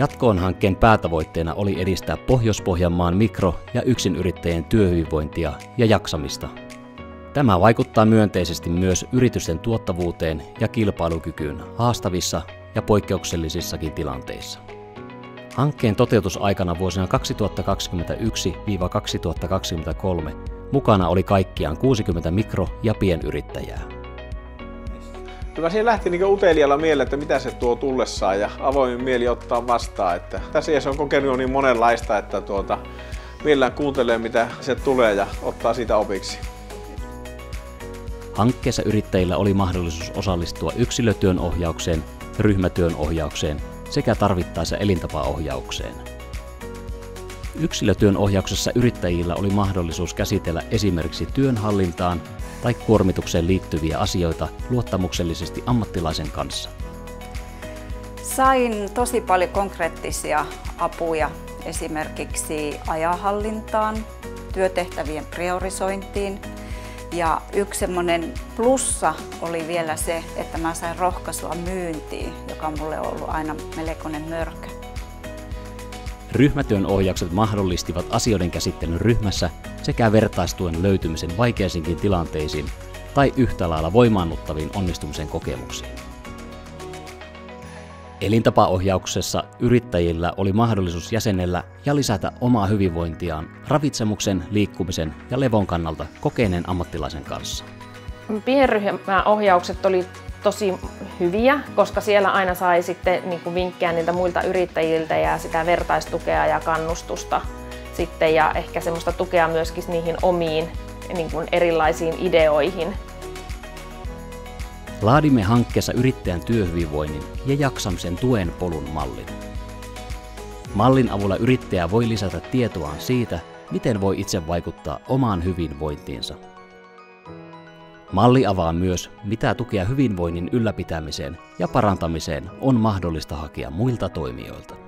Jatkoon hankkeen päätavoitteena oli edistää Pohjois-Pohjanmaan mikro- ja yksinyrittäjien työhyvinvointia ja jaksamista. Tämä vaikuttaa myönteisesti myös yritysten tuottavuuteen ja kilpailukykyyn haastavissa ja poikkeuksellisissakin tilanteissa. Hankkeen toteutusaikana vuosina 2021–2023 mukana oli kaikkiaan 60 mikro- ja pienyrittäjää. Kyllä siihen lähti uteliaalla mielellä, että mitä se tuo tullessaan ja avoimin mieli ottaa vastaan. Että tässä se on kokenut niin monenlaista, että mielellään kuuntelee mitä se tulee ja ottaa siitä opiksi. Hankkeessa yrittäjillä oli mahdollisuus osallistua yksilötyön ohjaukseen, ryhmätyön ohjaukseen sekä tarvittaessa elintapaohjaukseen. Yksilötyön ohjauksessa yrittäjillä oli mahdollisuus käsitellä esimerkiksi työnhallintaan tai kuormitukseen liittyviä asioita luottamuksellisesti ammattilaisen kanssa. Sain tosi paljon konkreettisia apuja esimerkiksi ajanhallintaan, työtehtävien priorisointiin. Ja yksi semmoinen plussa oli vielä se, että mä sain rohkaisua myyntiin, joka on mulle ollut aina melkoinen mörkö. Ryhmätyön ohjaukset mahdollistivat asioiden käsittelyn ryhmässä sekä vertaistuen löytymisen vaikeisiinkin tilanteisiin tai yhtä lailla voimaannuttaviin onnistumisen kokemuksiin. Elintapaohjauksessa yrittäjillä oli mahdollisuus jäsennellä ja lisätä omaa hyvinvointiaan ravitsemuksen, liikkumisen ja levon kannalta kokeneen ammattilaisen kanssa. Pienryhmäohjaukset oli tosi hyviä, koska siellä aina sai sitten vinkkejä niiltä muilta yrittäjiltä ja sitä vertaistukea ja kannustusta sitten, ja ehkä semmoista tukea myöskin niihin omiin erilaisiin ideoihin. Laadimme hankkeessa yrittäjän työhyvinvoinnin ja jaksamisen tuen polun mallin. Mallin avulla yrittäjä voi lisätä tietoaan siitä, miten voi itse vaikuttaa omaan hyvinvointiinsa. Malli avaa myös, mitä tukea hyvinvoinnin ylläpitämiseen ja parantamiseen on mahdollista hakea muilta toimijoilta.